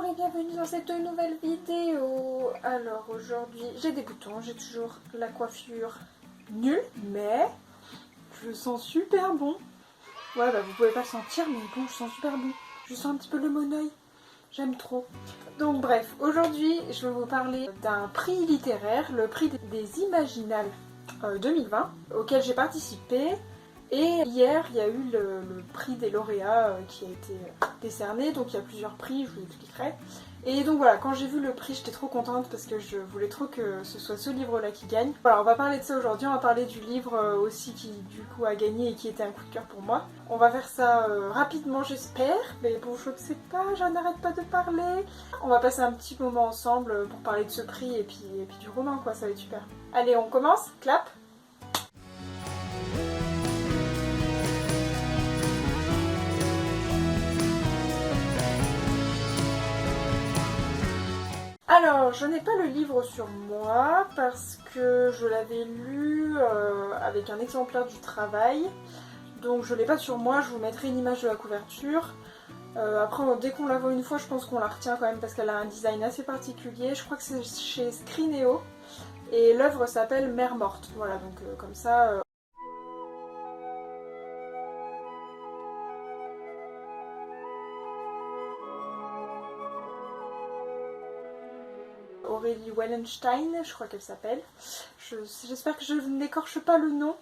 et bienvenue dans cette nouvelle vidéo. Alors aujourd'hui j'ai des boutons, j'ai toujours la coiffure nulle, mais je sens super bon. Ouais bah vous pouvez pas le sentir mais bon je sens super bon. Je sens un petit peu le monoeil, j'aime trop. Donc bref, aujourd'hui je vais vous parler d'un prix littéraire, le prix des Imaginales 2020 auquel j'ai participé. Et hier, il y a eu le prix des lauréats qui a été décerné, donc il y a plusieurs prix, je vous expliquerai. Et donc voilà, quand j'ai vu le prix, j'étais trop contente parce que je voulais trop que ce soit ce livre-là qui gagne. Voilà, on va parler de ça aujourd'hui, on va parler du livre aussi qui du coup a gagné et qui était un coup de cœur pour moi. On va faire ça rapidement j'espère, mais bon je ne sais pas, je n'arrête pas de parler. On va passer un petit moment ensemble pour parler de ce prix et puis du roman quoi, ça va être super. Allez, on commence, clap. Alors, je n'ai pas le livre sur moi parce que je l'avais lu avec un exemplaire du travail. Donc je ne l'ai pas sur moi, je vous mettrai une image de la couverture. Après, dès qu'on la voit une fois, je pense qu'on la retient quand même parce qu'elle a un design assez particulier. Je crois que c'est chez Scrinéo et l'œuvre s'appelle Mère morte. Voilà, donc comme ça... Aurélie Wallenstein, je crois qu'elle s'appelle. J'espère que je n'écorche pas le nom.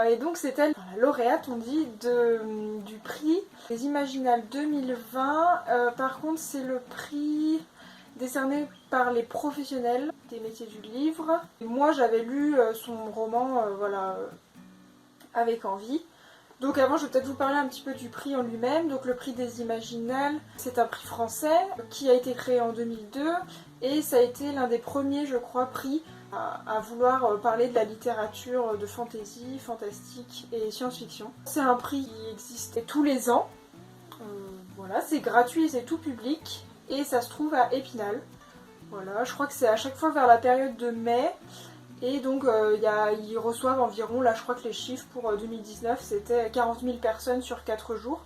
Et donc c'est elle, la lauréate, on dit, du prix des Imaginales 2020. Par contre, c'est le prix décerné par les professionnels des métiers du livre. Et moi, j'avais lu son roman, voilà, avec envie. Donc avant, je vais peut-être vous parler un petit peu du prix en lui-même. Donc le prix des Imaginales, c'est un prix français qui a été créé en 2002 et ça a été l'un des premiers, je crois, prix à vouloir parler de la littérature de fantasy, fantastique et science-fiction. C'est un prix qui existe tous les ans. Voilà, c'est gratuit, c'est tout public et ça se trouve à Épinal. Voilà, je crois que c'est à chaque fois vers la période de mai. Et donc ils reçoivent environ, là je crois que les chiffres pour 2019 c'était 40 000 personnes sur 4 jours.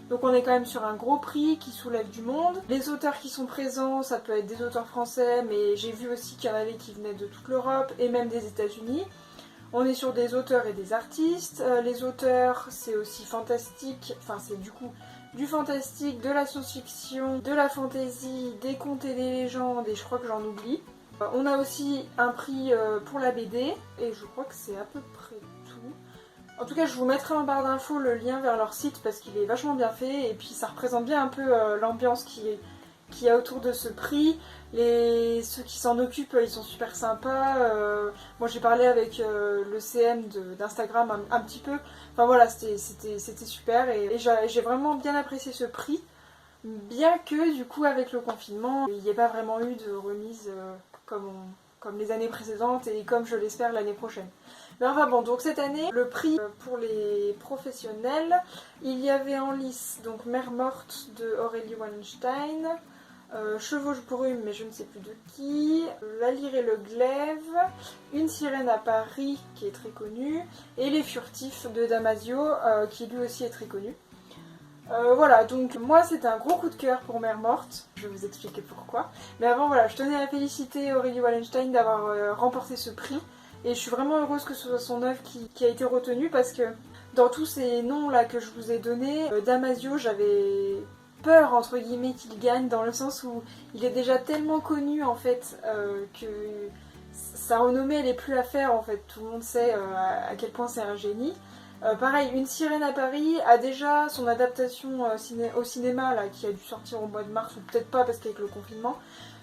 Donc on est quand même sur un gros prix qui soulève du monde. Les auteurs qui sont présents, ça peut être des auteurs français, mais j'ai vu aussi qu'il y en avait qui venaient de toute l'Europe et même des États-Unis. On est sur des auteurs et des artistes. Les auteurs c'est aussi fantastique, enfin c'est du coup du fantastique, de la science-fiction, de la fantasy, des contes et des légendes et je crois que j'en oublie. On a aussi un prix pour la BD, et je crois que c'est à peu près tout. En tout cas, je vous mettrai en barre d'infos le lien vers leur site parce qu'il est vachement bien fait, et puis ça représente bien un peu l'ambiance qu'il y a autour de ce prix. Ceux qui s'en occupent, ils sont super sympas. Moi, j'ai parlé avec le CM d'Instagram un petit peu. Enfin voilà, c'était super, et j'ai vraiment bien apprécié ce prix. Bien que du coup avec le confinement, il n'y ait pas vraiment eu de remise comme les années précédentes et comme je l'espère l'année prochaine. Mais enfin bon, donc cette année, le prix pour les professionnels, il y avait en lice donc Mère morte de Aurélie Wallenstein, Chevauche brume mais je ne sais plus de qui, La lyre et le glaive, Une sirène à Paris qui est très connue, et Les furtifs de Damasio qui lui aussi est très connu. Voilà, donc moi c'était un gros coup de cœur pour Mère morte, je vais vous expliquer pourquoi. Mais avant voilà, je tenais à féliciter Aurélie Wallenstein d'avoir remporté ce prix. Et je suis vraiment heureuse que ce soit son œuvre qui a été retenue parce que dans tous ces noms là que je vous ai donnés, Damasio j'avais peur entre guillemets qu'il gagne dans le sens où il est déjà tellement connu en fait que sa renommée elle est plus à faire en fait, tout le monde sait à quel point c'est un génie. Pareil, Une sirène à Paris a déjà son adaptation au cinéma là, qui a dû sortir au mois de mars, ou peut-être pas parce qu'avec le confinement.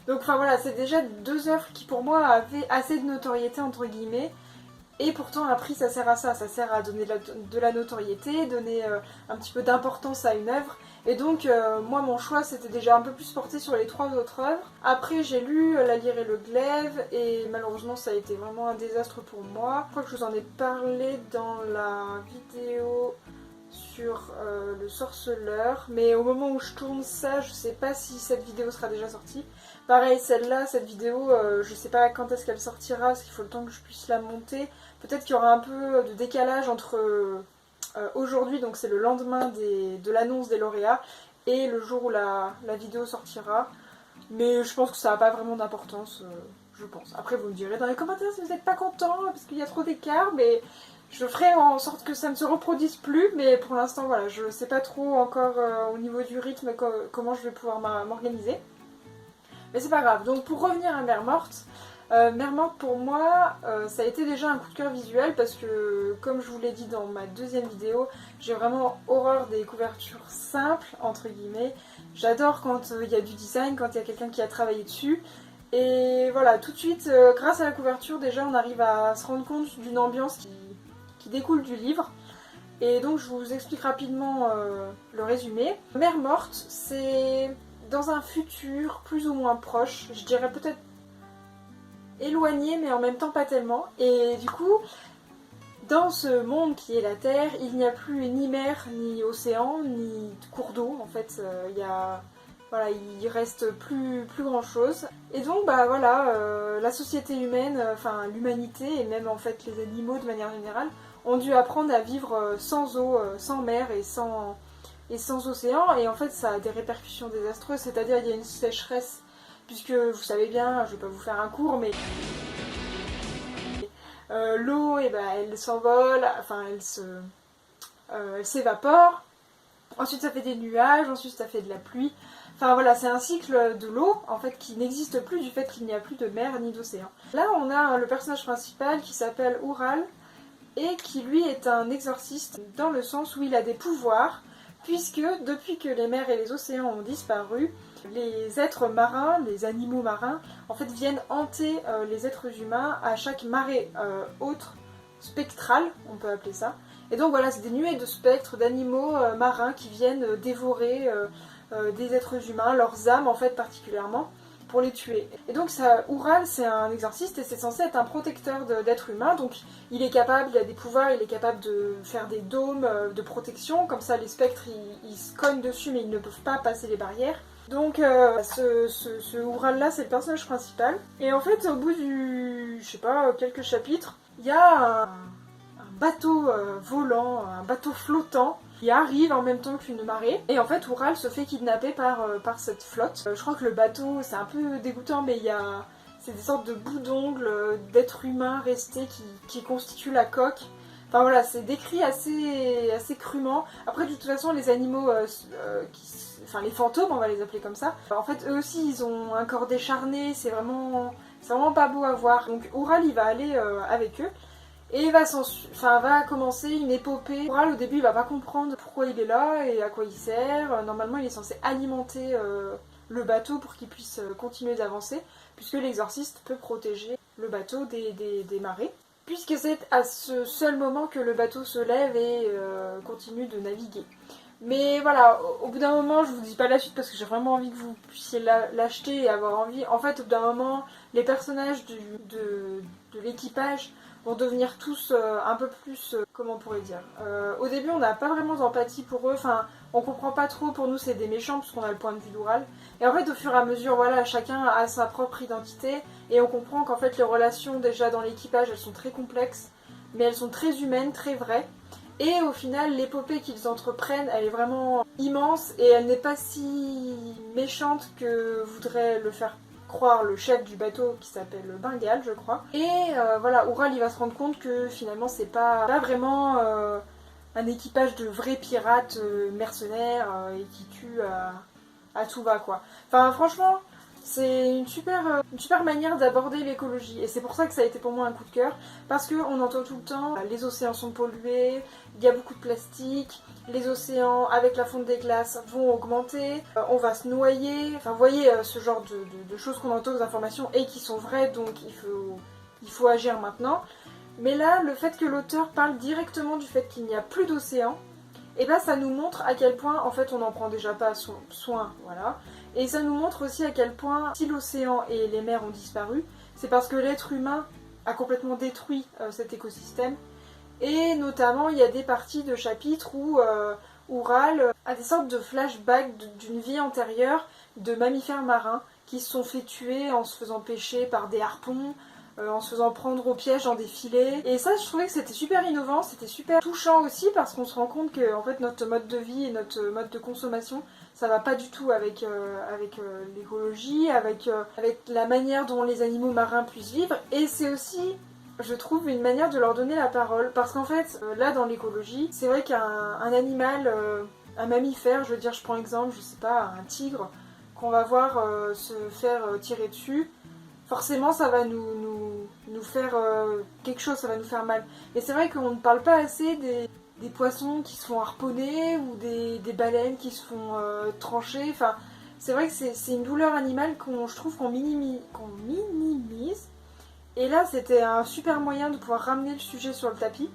Donc enfin voilà, c'est déjà deux œuvres qui pour moi avaient assez de notoriété entre guillemets. Et pourtant un prix ça sert à ça sert à donner de la notoriété, donner un petit peu d'importance à une œuvre. Et donc moi mon choix c'était déjà un peu plus porté sur les trois autres œuvres. Après j'ai lu La lyre et le glaive et malheureusement ça a été vraiment un désastre pour moi. Je crois que je vous en ai parlé dans la vidéo sur le sorceleur, mais au moment où je tourne ça, je sais pas si cette vidéo sera déjà sortie. Pareil, celle-là, cette vidéo, je sais pas quand est-ce qu'elle sortira, parce qu'il faut le temps que je puisse la monter. Peut-être qu'il y aura un peu de décalage entre aujourd'hui, donc c'est le lendemain de l'annonce des lauréats, et le jour où la vidéo sortira. Mais je pense que ça n'a pas vraiment d'importance, je pense. Après vous me direz dans les commentaires si vous n'êtes pas content parce qu'il y a trop d'écart, mais je ferai en sorte que ça ne se reproduise plus. Mais pour l'instant voilà, je ne sais pas trop encore au niveau du rythme comment je vais pouvoir m'organiser. Mais c'est pas grave. Donc pour revenir à Mère Morte, Mère Morte pour moi ça a été déjà un coup de cœur visuel parce que comme je vous l'ai dit dans ma deuxième vidéo, j'ai vraiment horreur des couvertures simples entre guillemets. J'adore quand il y a du design, quand il y a quelqu'un qui a travaillé dessus. Et voilà, tout de suite, grâce à la couverture déjà on arrive à se rendre compte d'une ambiance qui découle du livre. Et donc je vous explique rapidement le résumé. Mère Morte, c'est dans un futur plus ou moins proche, je dirais peut-être éloigné mais en même temps pas tellement. Et du coup, dans ce monde qui est la Terre, il n'y a plus ni mer, ni océan, ni cours d'eau. En fait, voilà, il reste plus grand chose. Et donc, bah voilà, la société humaine, enfin l'humanité et même en fait les animaux de manière générale, ont dû apprendre à vivre sans eau, sans mer et sans océan. Et en fait, ça a des répercussions désastreuses. C'est-à-dire, il y a une sécheresse, puisque vous savez bien, je vais pas vous faire un cours, mais l'eau, et ben, elle s'envole, enfin elle s'évapore. Ensuite ça fait des nuages, ensuite ça fait de la pluie. Enfin voilà, c'est un cycle de l'eau en fait qui n'existe plus du fait qu'il n'y a plus de mer ni d'océan. Là on a le personnage principal qui s'appelle Oural et qui lui est un exorciste dans le sens où il a des pouvoirs puisque depuis que les mers et les océans ont disparu, les êtres marins, les animaux marins, en fait viennent hanter les êtres humains à chaque marée haute spectrale, on peut appeler ça. Et donc voilà, c'est des nuées de spectres, d'animaux marins qui viennent dévorer des êtres humains, leurs âmes en fait particulièrement, pour les tuer. Et donc ça, Oural c'est un exorciste et c'est censé être un protecteur d'êtres humains, donc il est capable, il a des pouvoirs, il est capable de faire des dômes de protection, comme ça les spectres ils se cognent dessus mais ils ne peuvent pas passer les barrières. Donc ce Oural là c'est le personnage principal. Et en fait au bout du, je sais pas, quelques chapitres, il y a un bateau volant, un bateau flottant qui arrive en même temps qu'une marée. Et en fait Oural se fait kidnapper par cette flotte. Je crois que le bateau c'est un peu dégoûtant mais c'est des sortes de bouts d'ongles d'êtres humains restés qui constituent la coque. Enfin voilà, c'est décrit assez crûment. Après de toute façon les animaux, enfin les fantômes on va les appeler comme ça, en fait eux aussi ils ont un corps décharné, c'est vraiment pas beau à voir. Donc Oural il va aller avec eux. Et va commencer une épopée. Oural au début il va pas comprendre pourquoi il est là et à quoi il sert. Normalement il est censé alimenter le bateau pour qu'il puisse continuer d'avancer, puisque l'exorciste peut protéger le bateau des marées. Puisque c'est à ce seul moment que le bateau se lève et continue de naviguer. Mais voilà, au bout d'un moment, je vous dis pas la suite parce que j'ai vraiment envie que vous puissiez l'acheter et avoir envie. En fait, au bout d'un moment, les personnages de l'équipage vont devenir tous un peu plus, comment on pourrait dire. Au début, on n'a pas vraiment d'empathie pour eux, enfin, on comprend pas trop, pour nous c'est des méchants parce qu'on a le point de vue d'Oural. Et en fait, au fur et à mesure, voilà, chacun a sa propre identité et on comprend qu'en fait les relations déjà dans l'équipage, elles sont très complexes, mais elles sont très humaines, très vraies. Et au final, l'épopée qu'ils entreprennent, elle est vraiment immense et elle n'est pas si méchante que voudrait le faire croire le chef du bateau qui s'appelle Bengal, je crois. Et voilà, Oural il va se rendre compte que finalement c'est pas vraiment un équipage de vrais pirates mercenaires et qui tuent à tout va quoi. Enfin franchement, c'est une super manière d'aborder l'écologie et c'est pour ça que ça a été pour moi un coup de cœur parce qu'on entend tout le temps les océans sont pollués, il y a beaucoup de plastique, les océans avec la fonte des glaces vont augmenter, on va se noyer, enfin vous voyez ce genre de choses qu'on entend aux informations et qui sont vraies donc il faut agir maintenant. Mais là le fait que l'auteur parle directement du fait qu'il n'y a plus d'océan, et ben ça nous montre à quel point en fait on n'en prend déjà pas soin, voilà. Et ça nous montre aussi à quel point si l'océan et les mers ont disparu, c'est parce que l'être humain a complètement détruit cet écosystème. Et notamment il y a des parties de chapitres où Oural a des sortes de flashbacks d'une vie antérieure de mammifères marins qui se sont fait tuer en se faisant pêcher par des harpons, en se faisant prendre au piège dans des filets. Et ça, je trouvais que c'était super innovant, c'était super touchant aussi parce qu'on se rend compte que en fait, notre mode de vie et notre mode de consommation ça va pas du tout avec, l'écologie, avec la manière dont les animaux marins puissent vivre. Et c'est aussi, je trouve, une manière de leur donner la parole. Parce qu'en fait, là dans l'écologie, c'est vrai qu'un animal, un mammifère, je veux dire, je prends exemple, je sais pas, un tigre, qu'on va voir se faire tirer dessus, forcément ça va nous faire quelque chose, ça va nous faire mal. Et c'est vrai qu'on ne parle pas assez des poissons qui se font harponner ou des baleines qui se font trancher. Enfin, c'est vrai que c'est une douleur animale je trouve qu'on minimise. Et là, c'était un super moyen de pouvoir ramener le sujet sur le tapis.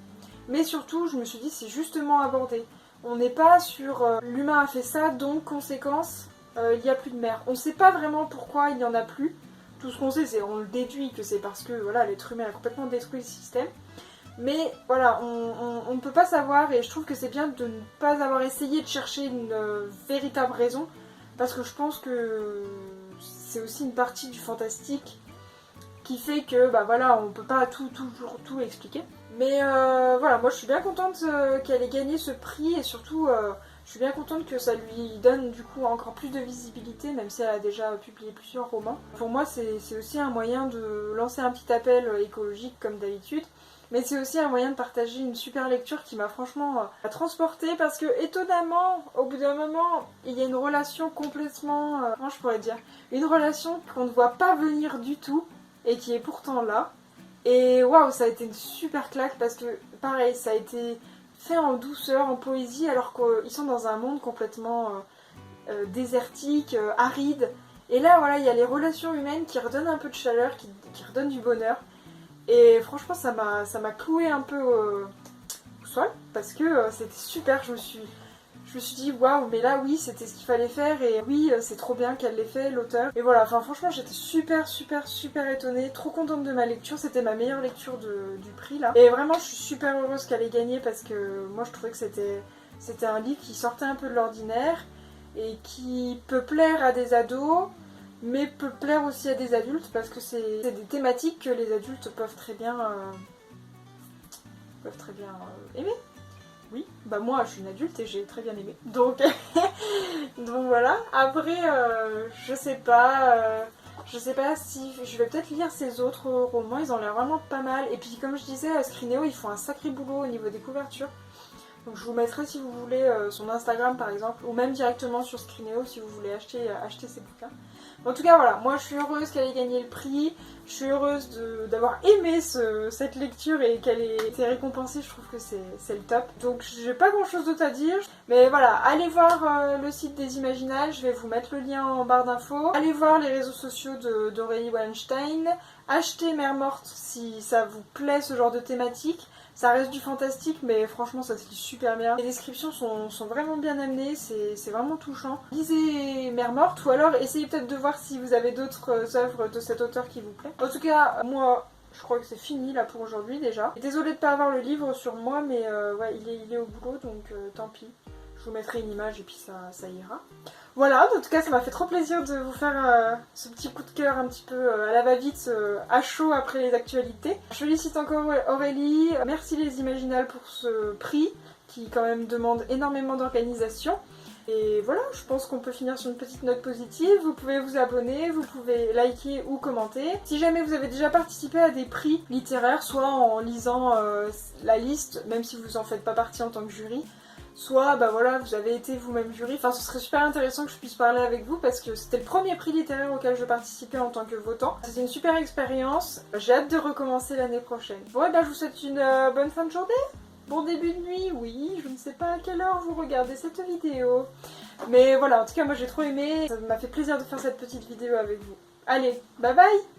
Mais surtout, je me suis dit, c'est justement abordé. On n'est pas sur l'humain a fait ça, donc conséquence, il n'y a plus de mer. On ne sait pas vraiment pourquoi il n'y en a plus. Tout ce qu'on sait, c'est on le déduit que c'est parce que voilà, l'être humain a complètement détruit le système. Mais voilà, on ne peut pas savoir, et je trouve que c'est bien de ne pas avoir essayé de chercher une véritable raison, parce que je pense que c'est aussi une partie du fantastique qui fait que bah voilà, on peut pas toujours tout expliquer. Mais voilà, moi je suis bien contente qu'elle ait gagné ce prix, et surtout je suis bien contente que ça lui donne du coup encore plus de visibilité, même si elle a déjà publié plusieurs romans. Pour moi c'est aussi un moyen de lancer un petit appel écologique comme d'habitude. Mais c'est aussi un moyen de partager une super lecture qui m'a franchement transportée, parce que étonnamment, au bout d'un moment, il y a une relation complètement, comment je pourrais dire, une relation qu'on ne voit pas venir du tout et qui est pourtant là. Et waouh, ça a été une super claque parce que pareil, ça a été fait en douceur, en poésie, alors qu'ils sont dans un monde complètement désertique, aride. Et là, voilà, il y a les relations humaines qui redonnent un peu de chaleur, qui redonnent du bonheur. Et franchement, ça m'a cloué un peu au sol parce que c'était super. Je me suis dit waouh, mais là oui, c'était ce qu'il fallait faire, et oui, c'est trop bien qu'elle l'ait fait, l'auteur. Et voilà, enfin franchement, j'étais super étonnée, trop contente de ma lecture. C'était ma meilleure lecture du prix là. Et vraiment, je suis super heureuse qu'elle ait gagné parce que moi je trouvais que c'était un livre qui sortait un peu de l'ordinaire et qui peut plaire à des ados, mais peut plaire aussi à des adultes, parce que c'est des thématiques que les adultes peuvent très bien aimer. Oui, bah moi je suis une adulte et j'ai très bien aimé. Donc, donc voilà. Après, je sais pas si je vais peut-être lire ces autres romans. Ils ont l'air vraiment pas mal. Et puis comme je disais, à Scrinéo ils font un sacré boulot au niveau des couvertures. Donc je vous mettrai, si vous voulez, son Instagram par exemple, ou même directement sur Scrinéo si vous voulez acheter ces bouquins. En tout cas voilà, moi je suis heureuse qu'elle ait gagné le prix, je suis heureuse d'avoir aimé cette lecture et qu'elle ait été récompensée, je trouve que c'est le top. Donc j'ai pas grand chose d'autre à dire, mais voilà, allez voir le site des Imaginales, je vais vous mettre le lien en barre d'infos. Allez voir les réseaux sociaux d'Aurélie Wallenstein, achetez Mère Morte si ça vous plaît ce genre de thématique. Ça reste du fantastique, mais franchement ça se lit super bien. Les descriptions sont vraiment bien amenées, c'est vraiment touchant. Lisez Mère Morte, ou alors essayez peut-être de voir si vous avez d'autres œuvres de cet auteur qui vous plaît. En tout cas, moi, je crois que c'est fini là pour aujourd'hui déjà. Désolée de ne pas avoir le livre sur moi, mais ouais, il est au boulot, donc tant pis. Je vous mettrai une image et puis ça ira. Voilà, en tout cas ça m'a fait trop plaisir de vous faire ce petit coup de cœur un petit peu à la va-vite, à chaud après les actualités. Je félicite encore Aurélie, merci les Imaginales pour ce prix qui quand même demande énormément d'organisation. Et voilà, je pense qu'on peut finir sur une petite note positive. Vous pouvez vous abonner, vous pouvez liker ou commenter. Si jamais vous avez déjà participé à des prix littéraires, soit en lisant la liste, même si vous en faites pas partie en tant que jury, soit bah voilà, vous avez été vous-même jury. Enfin, ce serait super intéressant que je puisse parler avec vous parce que c'était le premier prix littéraire auquel je participais en tant que votant. C'était une super expérience. J'ai hâte de recommencer l'année prochaine. Bon, et bah je vous souhaite une bonne fin de journée. Bon début de nuit, oui, je ne sais pas à quelle heure vous regardez cette vidéo. Mais voilà, en tout cas moi j'ai trop aimé. Ça m'a fait plaisir de faire cette petite vidéo avec vous. Allez, bye bye!